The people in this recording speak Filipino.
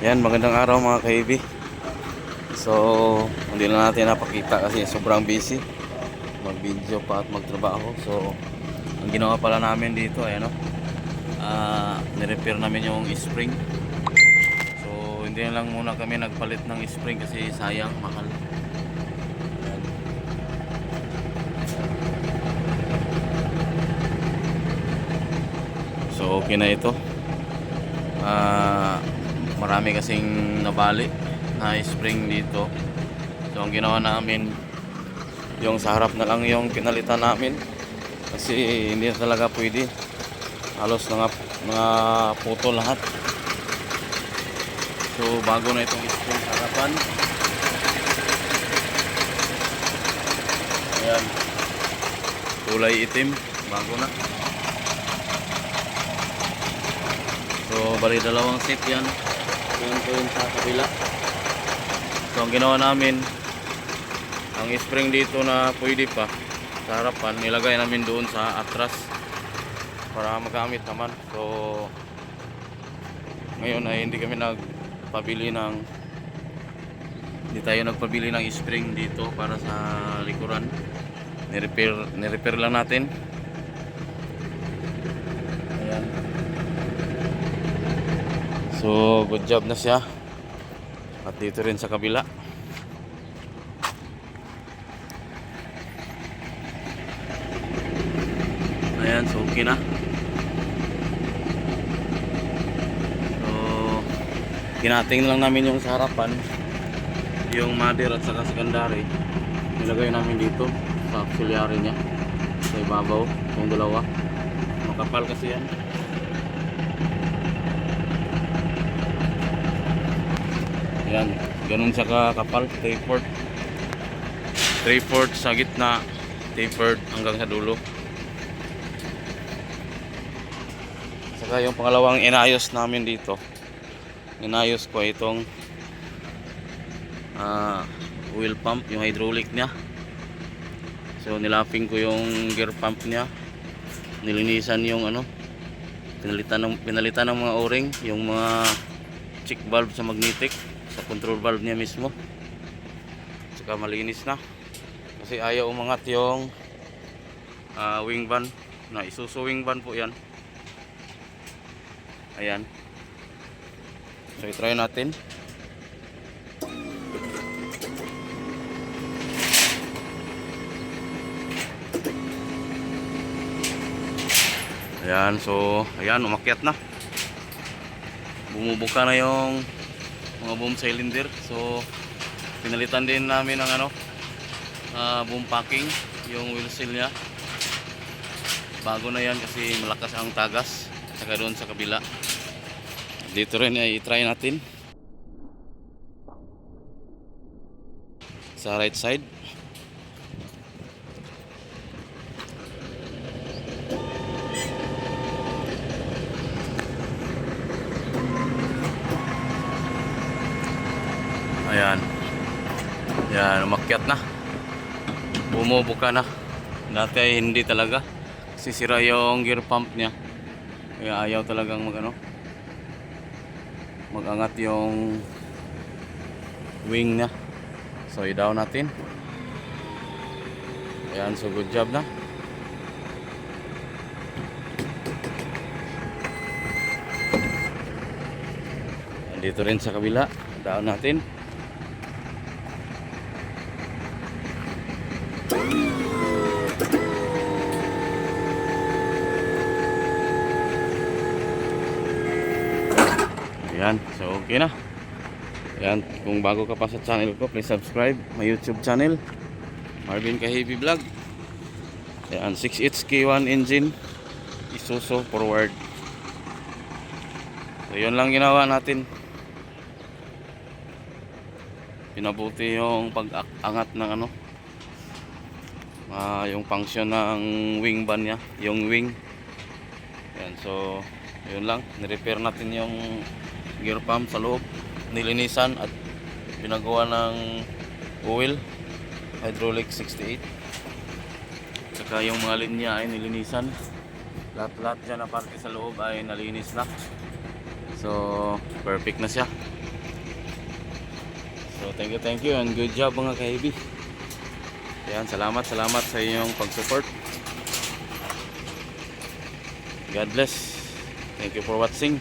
Yan, magandang araw mga ka-heavy. So, hindi na natin napakita kasi sobrang busy mag-video pa at magtrabaho. So, ang ginawa pala namin dito ay ano, nirepair namin yung spring. So, hindi na lang muna kami nagpalit ng spring kasi sayang, mahal. Yan. So, okay na ito. Marami kasing nabali na spring dito. So ang ginawa namin, yung sa harap na lang yung pinalitan namin kasi hindi na talaga pwede, halos mga puto lahat. So bago na itong spring sa harapan. Ayan, kulay itim, bago na. So bali dalawang set yan, yun sa kabila. So ang ginawa namin, ang spring dito na pwede pa sa harapan, nilagay namin doon sa atras para magamit naman. So ngayon ay hindi tayo nagpabili ng spring dito para sa likuran. Nirepair lang natin. Ayan. So good job na siya. At dito rin sa kabila. Ayan, so okay na. So kinating lang namin yung sa harapan, yung mother at saka secondary. Nilagay namin dito sa auxiliary niya, sa ibabaw, yung dalawa. Makapal kasi yan. Ayan, ganun siya kakapal, 3/4 sa gitna, tapered hanggang sa dulo. Saka yung pangalawang inayos namin dito, inayos ko itong oil pump, yung hydraulic niya. So nilaping ko yung gear pump niya, nilinisan yung ano, pinalitan ng mga o-ring, yung mga check valve sa magnetic, sa control valve niya mismo. Saka malinis na kasi ayaw umangat yung wing van na Isuzu wing van po yan. Ayan, so i-try natin. Ayan, so ayan, umakyat na, bumubuka na yung mga boom cylinder. So pinalitan din namin ng ano, boom packing, yung wheel seal nya bago na yan kasi malakas ang tagas. Saka doon sa kabila, dito rin ay try natin sa right side. Ayan. Yan, umakyat na. Bumubuka na. Dati ay hindi talaga. Sisira yung gear pump niya. Kaya ayaw talagang magangat yung wing niya. So i-down natin. Ayan, so good job na. Dito rin sa kabila, down natin. Ayan, so okay na. Ayan, kung bago ka pa sa channel ko, please subscribe my YouTube channel, Marvin Ka-Heavy Vlog. Ayan, 6HK1 engine, Isuzu forward. So yun lang ginawa natin. Pinabuti yung pag-angat ng ano, yung function ng wing van nya, yung wing. Ayan, so yun lang, nirepair natin yung gear pump sa loob, nilinisan at pinagawa ng oil, hydraulic 68. Saka yung mga linya ay nilinisan, lahat dyan na parte sa loob ay nalinis na. So perfect na siya. So thank you and good job mga ka-heavy. Yan, salamat sa inyong pag-support. God bless. Thank you for watching.